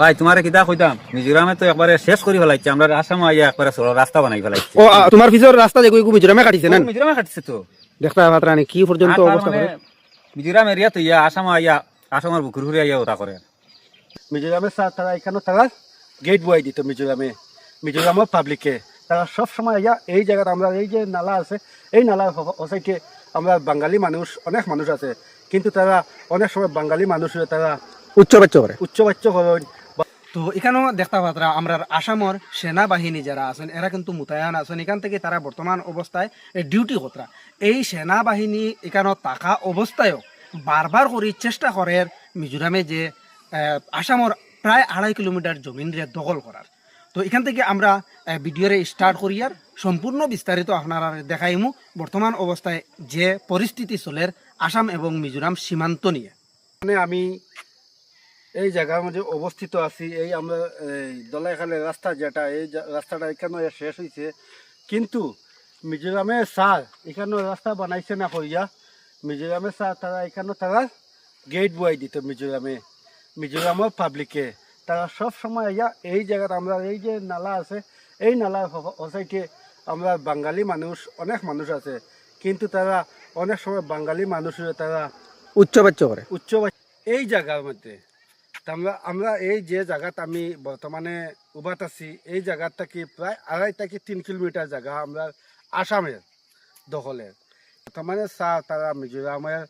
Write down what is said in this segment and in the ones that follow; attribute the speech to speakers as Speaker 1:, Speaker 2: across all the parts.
Speaker 1: ভাই তোমারে কিতা কইতাম, মিজোরামে তো একবারে শেষ করে ফেলাইছে, আমরা আসামে আইয়া একবারে সরল রাস্তা বানাই ফেলাইছে।
Speaker 2: ও তোমার পিছর রাস্তা যে কই মিজোরামে কাটিছে না
Speaker 1: মিজোরামে কাটছে তো।
Speaker 2: দেখতা মাত্রানি কি পর্যন্ত
Speaker 1: আর তার
Speaker 2: অবস্থা
Speaker 1: মানে
Speaker 2: করে
Speaker 1: মিজোরাম এরিয়া তো ইয়া আসামে আইয়া আসামের বুকুর ঘুরে আইয়া ওটা করে।
Speaker 3: মিজোরামে তারা এখানে তারা গেট বয়াই দিত মিজোরামের পাবলিকে তারা সব সময় ইয়া এই জায়গাতে আমরা এই যে নালা আছে এই নালার ওসাইডে আমরা বাঙালি মানুষ অনেক মানুষ আছে, কিন্তু তারা অনেক সময় বাঙালি মানুষ হয়ে তারা
Speaker 2: উচ্চবাচ্য করে
Speaker 3: উচ্চবাচ্য করেন।
Speaker 2: তো এখানেও দেখতে পাত্রা আমরা আসামর সেনাবাহিনী যারা আছেন এরা কিন্তু মোতায়েন আছেন, এখান থেকে তারা বর্তমান অবস্থায় ডিউটি করা। এই সেনাবাহিনী এখানে থাকা অবস্থায়ও বারবার করে চেষ্টা করে মিজোরামে যে আসামর প্রায় 2.5 কিলোমিটার জমিন দখল করার। তো এখান থেকে আমরা ভিডিওরে স্টার্ট করি আর সম্পূর্ণ বিস্তারিত আপনারা দেখাইমু বর্তমান অবস্থায় যে পরিস্থিতি চলের আসাম এবং মিজোরাম সীমান্ত নিয়ে।
Speaker 3: মানে আমি এই জায়গার মধ্যে অবস্থিত আছি, এই আমরা দলাইখালের রাস্তা যেটা এই রাস্তাটা এখানে শেষ হয়েছে, কিন্তু মিজোরামে স্যার এখানে রাস্তা বানাইছে না হইয়া মিজোরামে স্যার তারা এখানে তারা গেট বয়াই দিত মিজোরামের পাবলিকে তারা সব সময় ইয়া এই জায়গাতে আমরা এই যে নালা আছে এই নালার ওসাইডে আমরা বাঙালি মানুষ অনেক মানুষ আছে, কিন্তু তারা অনেক সময় বাঙালি মানুষ হয়ে তারা
Speaker 2: উচ্চবাচ্য করে
Speaker 3: এই জায়গার মধ্যে আমরা এই যে জায়গাত আমি বর্তমানে উবাত আছি এই জায়গার থেকে প্রায় 2.5 থেকে 3 কিলোমিটার জায়গা আমরা আসামের দখলের। বর্তমানে স্যার তারা মিজোরামের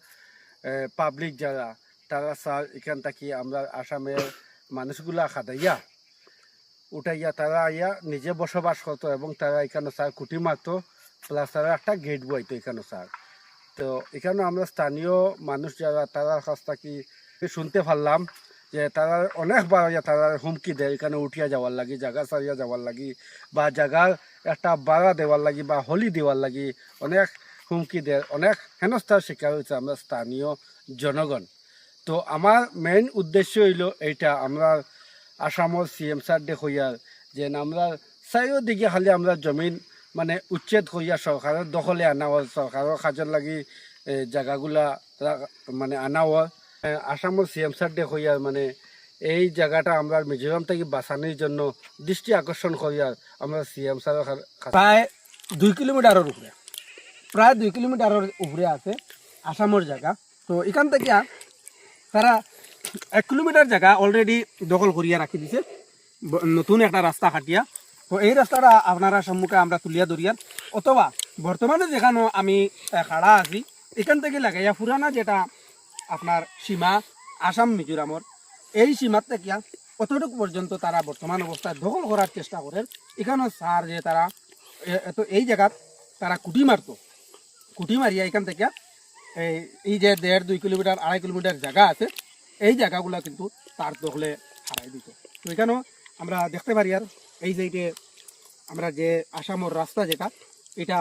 Speaker 3: পাবলিক যারা তারা স্যার এখান থেকে আমরা আসামের মানুষগুলা খাদাইয়া উঠাইয়া তারা ইয়া নিজে বসবাস করতো এবং তারা এখানে স্যার কুটি মারতো, প্লাস তারা একটা গেট বইতো এখানে স্যার। তো এখানে আমরা স্থানীয় মানুষ যারা তারার কাছ থেকে শুনতে পারলাম যে তারা অনেকবার তারা হুমকি দেয় এখানে উঠিয়া যাওয়ার লাগি, জায়গা ছাড়িয়া যাওয়ার লাগি বা জায়গার একটা বাড়া দেওয়ার লাগি বা হলি দেওয়ার লাগি অনেক হুমকি দেয়, অনেক হেনস্থার শিকার হয়েছে আমরা স্থানীয় জনগণ। তো আমার মেইন উদ্দেশ্য হইল এইটা, আমরা আসামের CM স্যার হইয়ার যে আমরা চারিদিকে খালি আমরা জমিন মানে উচ্ছেদ করিয়া সরকারের দখলে আনা হয়, সরকারের কাজের লাগি জায়গাগুলা মানে আনা হয়। আসামের CM স্যার হইয়ার মানে এই জায়গাটা আমরা মিজোরাম থেকে বাঁচানোর জন্য দৃষ্টি আকর্ষণ করিয়ার আমরা CM স্যারের
Speaker 2: প্রায় 2 কিলোমিটারের উপরে, প্রায় 2 কিলোমিটারের উপরে আছে আসামের জায়গা। তো এখান থেকে তারা 1 কিলোমিটার জায়গা অলরেডি দখল করিয়া রাখি দিছে নতুন একটা রাস্তা কাটিয়া। তো এই রাস্তাটা আপনারা সম্মুখে আমরা তুলিয়া ধরিয়ার, অথবা বর্তমানে যেখানে আমি খাড়া আছি এখান থেকে লাগাইয়া পুরানা যেটা আপনার সীমা আসাম মিজোরামর এই সীমার থেকে কতটুকু পর্যন্ত তারা বর্তমান অবস্থায় দখল করার চেষ্টা করেন। এখানেও স্যার যে তারা তো এই জায়গাত তারা কুটি মারতো, কুটি মারিয়া এখান থেকে এই যে 1.5-2 কিলোমিটার 2.5 কিলোমিটার জায়গা আছে এই জায়গাগুলো কিন্তু তার দখলে হারাই দিত। তো এখানেও আমরা দেখতে পারি আর এই যে আমরা যে আসামের রাস্তা যেটা এটা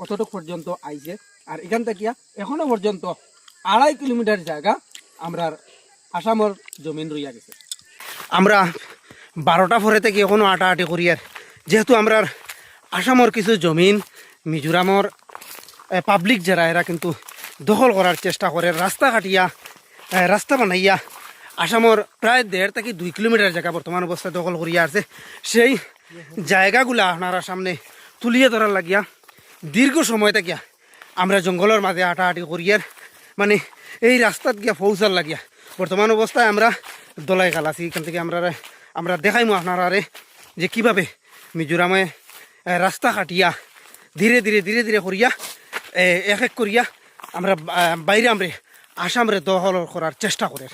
Speaker 2: কতটুকু পর্যন্ত আইছে, আর এখান থেকে এখনো পর্যন্ত 2.5 কিলোমিটার জায়গা আমরা আসামের জমিন রইয়া গেছে। আমরা 12টা পরে থেকে এখনো আটাআটি করি আর যেহেতু আমরা আসামের কিছু জমিন মিজোরামর পাবলিক যারা এরা কিন্তু দখল করার চেষ্টা করে, রাস্তা কাটিয়া রাস্তা বানাইয়া আসামের প্রায় 1.5 থেকে 2 কিলোমিটার জায়গা বর্তমান অবস্থায় দখল করিয়া আছে। সেই জায়গাগুলা আপনারা সামনে তুলিয়ে ধরার লাগিয়া দীর্ঘ সময় থেকে আমরা জঙ্গলের মাঝে আটাআটি করিয়ার মানে এই রাস্তাত গিয়া পৌঁছার লাগিয়া বর্তমান অবস্থায় আমরা দলাইখাল আছি। এখান থেকে আমরা দেখাইমু আপনারা যে কীভাবে মিজোরামে রাস্তা কাটিয়া ধীরে ধীরে করিয়া এক এক করিয়া আমরা বাইরে আমরা আসামরে দখল করার চেষ্টা করে।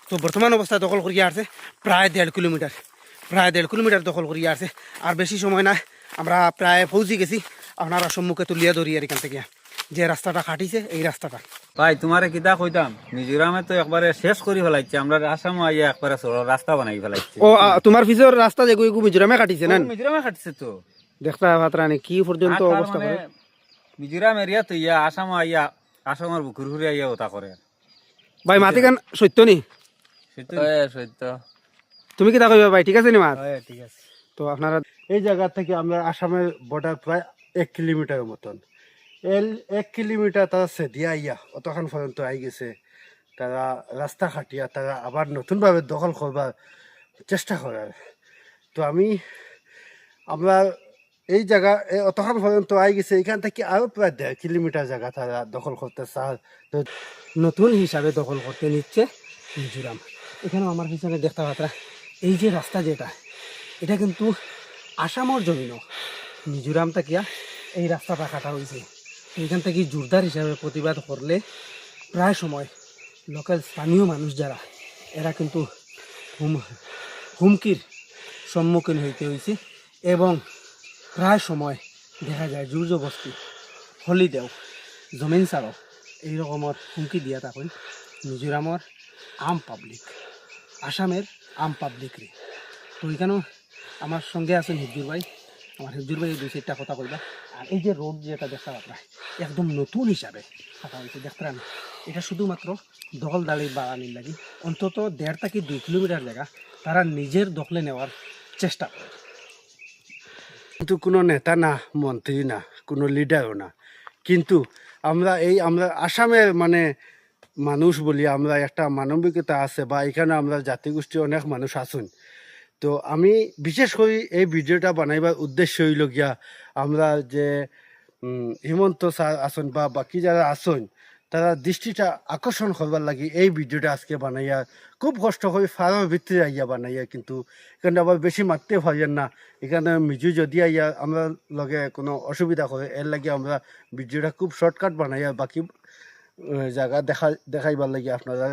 Speaker 2: তো বর্তমান অবস্থায় দখল করিয়া আছে প্রায় 1.5 কিলোমিটার দখল করিয়া আছে। আর বেশি সময় না, আমরা প্রায় পৌঁছে গেছি, আপনারা সম্মুখে তুলিয়া ধরি আর এখান থেকে যে রাস্তাটা কাটিছে এই রাস্তাটা।
Speaker 1: ভাই তোমারে কিতা কইতাম, মিজোরামে তো একবারে শেষ করে ফেলাইছে, আমরা আসামে আইয়া একবারে সরল রাস্তা বানাই ফেলাইছে।
Speaker 2: ও তোমার পিছর রাস্তা যে মিজোরামে কাটিছে না
Speaker 1: মিজোরামে কাটছে তো।
Speaker 2: দেখতে পাত্রানি কি পর্যন্ত অবস্থা করে।
Speaker 1: মিজোরাম এরিয়া তো ইয়া আসামে আইয়া আসামের বুকুর ঘুরে আইয়া ওটা করে।
Speaker 2: ভাই মাতি গান সত্য নি?
Speaker 1: সত্য।
Speaker 2: তুমি কি তা কইবা ভাই? ঠিক আছে নি মাত?
Speaker 1: ঠিক আছে।
Speaker 3: তো আপনারা এই জায়গা থেকে আমরা আসামের বর্ডার প্রায় 1 কিলোমিটারের মতন 1 কিলোমিটার তারা সেদিয়া আইয়া অতখান পর্যন্ত আই গেছে। তারা রাস্তা কাটিয়া তারা আবার নতুনভাবে দখল করবার চেষ্টা করার। তো আমরা এই জায়গা অতক্ষণ পর্যন্ত আই গেছে, এখান থেকে আরও প্রায় 1.5 কিলোমিটার জায়গা তারা দখল করতে চায়। তো
Speaker 2: নতুন হিসাবে দখল করতে নিচ্ছে মিজোরাম। এখানেও আমার পিছনে দেখতে পাত্রা এই যে রাস্তা যেটা, এটা কিন্তু আসামর জমিনও মিজোরাম থাকিয়া এই রাস্তাটা কাটা হয়েছে। এইখান থেকে জোরদার হিসাবে প্রতিবাদ করলে প্রায় সময় লোকাল স্থানীয় মানুষ যারা, এরা কিন্তু হুমকির সম্মুখীন হইতে হয়েছে এবং প্রায় সময় দেখা যায় জোর জবস্তি হলি দেও জমিন ছাড়ো এই রকমের হুমকি দিয়া থাকেন মিজোরামর আম পাবলিক, আসামের আম পাবলিকরে। তো এখানেও আমার সঙ্গে আছেন হিজুর ভাই, আমার হিজুর ভাই 2-4টা কথা কইবা। আর এই যে রোড যেটা দেখা আপনার একদম নতুন হিসাবে কাটা হয়েছে দেখতেন, এটা শুধুমাত্র দখলদারি বাগানির লাগি অন্তত 1.5 থেকে 2 কিলোমিটার জায়গা তারা নিজের দখলে নেওয়ার চেষ্টা করে।
Speaker 3: কিন্তু কোনো নেতা না, মন্ত্রী না, কোনো লিডারও না, কিন্তু আমরা আসামের মানে মানুষ বলি, আমরা একটা মানবিকতা আছে বা এখানে আমরা জাতিগোষ্ঠী অনেক মানুষ আছেন। তো আমি বিশেষ করে এই ভিডিওটা বানাইবার উদ্দেশ্য হইল গিয়া আমরা যে হিমন্ত স্যার আসন বা বাকি যারা আসন তারা দৃষ্টিটা আকর্ষণ করবার লাগি এই ভিডিওটা আজকে বানাইয়া, খুব কষ্ট করে ফার্মের ভিতরে আইয়া বানাইয়া, কিন্তু এখানে আবার বেশি মারতে পারেন না। এখানে মিজু যদি আইয়া আমরা লগে কোনো অসুবিধা করে, এর লাগে আমরা ভিডিওটা খুব শর্টকাট বানাইয়া বাকি জায়গা দেখাইবার লাগে আপনারা।